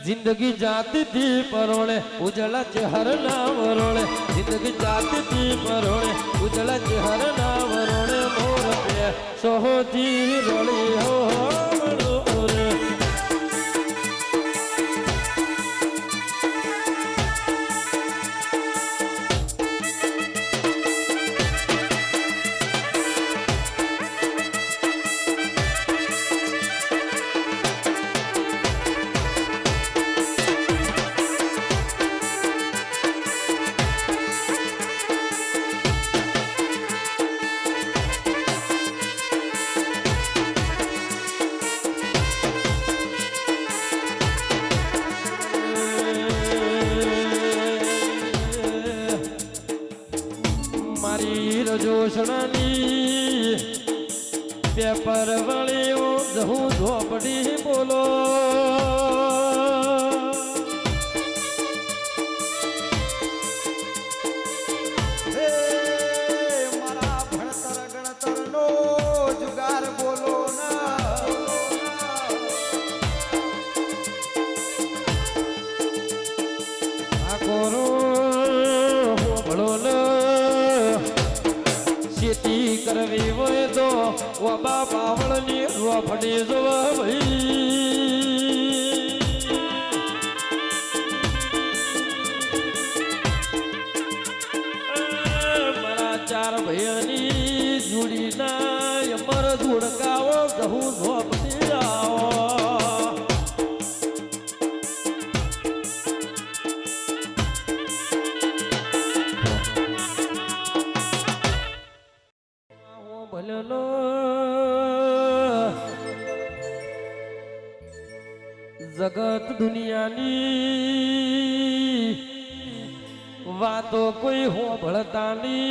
जिंदगी जाती थी परोले उजला चेहर ना वरोले जिंदगी जाती थी परोले उजला चेहर ना वरोले मोर पे सोहती रोली हो જોશણાની પેપર વળ્યો જહું ઝોપડી બોલો મારા ભણતર ગણતર નો જુગાર બોલો ના કોરો ભળો ખેતી કરવી હોય તો બાબા બાવળની રોફડી જોવા ભાઈ મારા ચાર ભાઈની જોડીના અમર ધુડકાઓ કહું ઝોપડી આવો जगत दुनियानी वातो कोई हो भड़तानी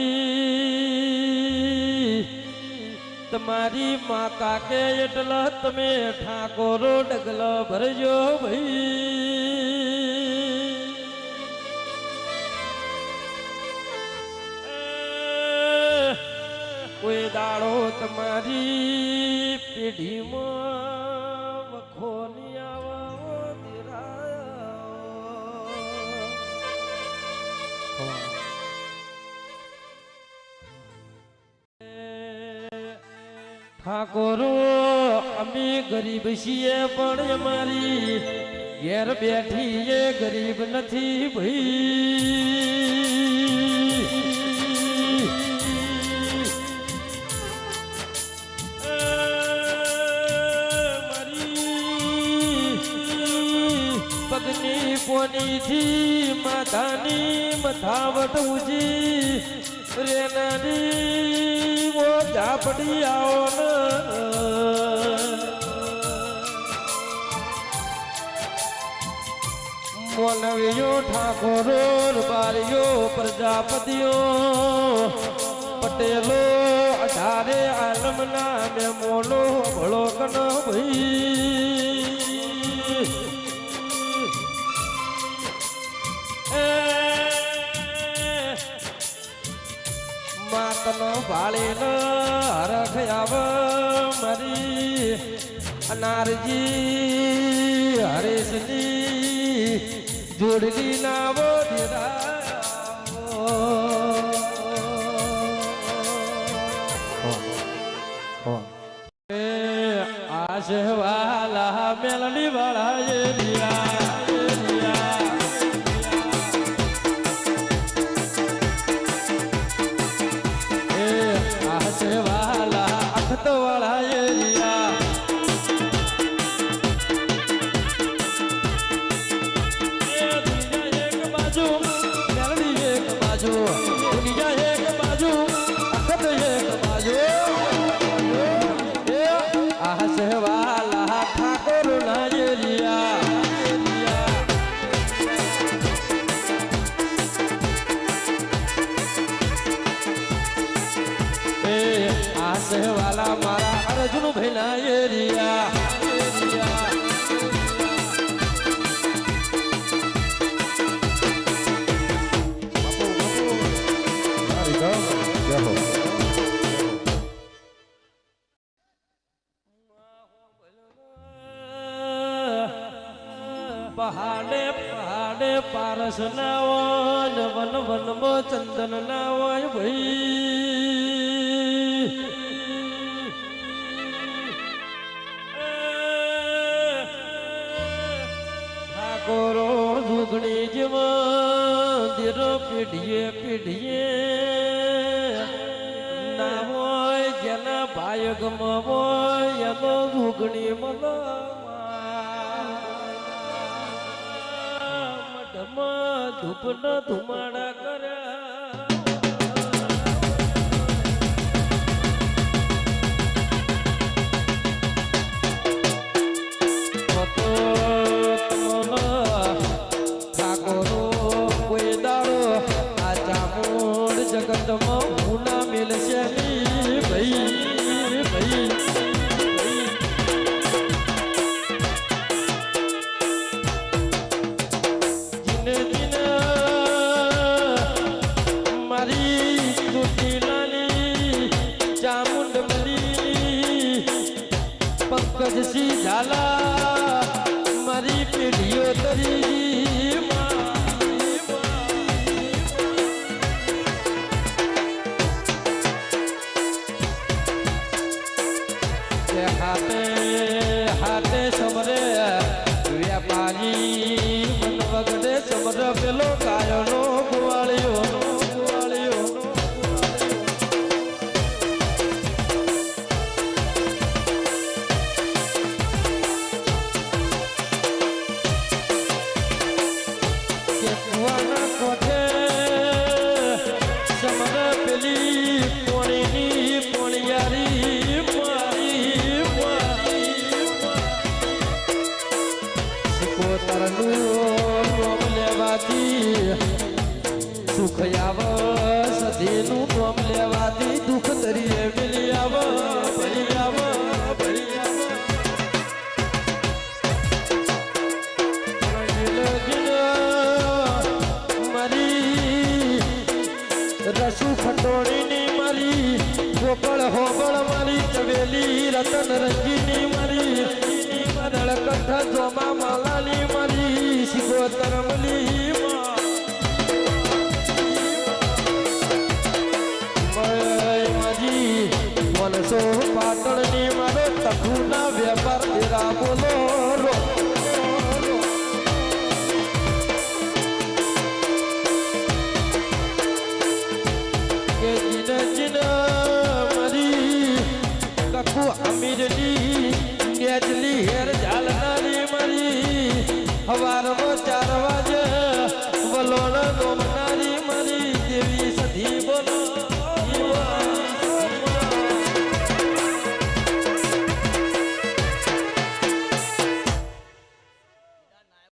तमारी माता के एटला तमे ठाकोरो डगला भरजो भाई कोई दाड़ो तमारी पीढ़ी में वखोनी ઠાકોરો અમે ગરીબ છીએ પણ અમારી ઘેર બેઠી એ ગરીબ નથી ભાઈ પગની પોનીથી માથાની મથાવટ ઉજી રેનાની वो झापड़ी आओ न मोनवियो ठाकुरो बारियो प्रजापतियो पटेलो अठारे आलमना में मोनो भलो कन भई मातनो भाले न हरख आव मरी अनारजी हरेशनी जोड़ली नावो आश वाला मेलनी वाला ये लिया वाला अखत वाला एरिया दुनिया एक बाजू मेलडी एक बाजू दुनिया एक बाजू अखत एक बाजू आहस वाला ठाकुर ना एरिया आस वाला मारा अर्जुन भैला एरिया પહાડે પહાડે પારસ ના હોય વન વનમાં ચંદન ના હોય ભાઈ ઠાકોરો ઝુગણી જેવા ધીરો પીઢીએ પીઢીએ ના હોય જેના ભાયગમાં હોય એનો ઝુગણી મધમાં ધૂપના ધુમાડા કર્યા ઠાકોરો કોઈ દાડો આ ચામુંડ જગતમાં ગુના મેલશે નહીં ભાઈ ભાઈ જીને જીને મારી ચોટીલાની ચામુંડ મળી પંકજ સિંહ ઝાલા મારી પેઢીઓ તરી હાથે હાથે સમરે વેપારી મન વગડે સમર પેલો ગાયનો ગોવાળિયો ગોવાળિયો કે કુવાના કોઠે સમર પેલી પોણીની પોણિયારી નામ લેવાથી સુખ આવ સધીનું નામ લેવાથી દુઃખ તરીએ મિલી આવ ભરી આવ ભરી આવ મારી રસુ ખટોળીની મારી ગોકળ હોબળ મારી ચવેલી રતન રંગીની મારી કંઠ જોમા માલાની મારી સિગોતર મલી મારી મનસો પાટણની મારો તખુના વેપાર તેરા બોલો કે જીને જીને મારી કખુ અમીરની નેજલી હેર ઝાલનારી મારી હવારમાં 4 વાગે વલોણ ગોમ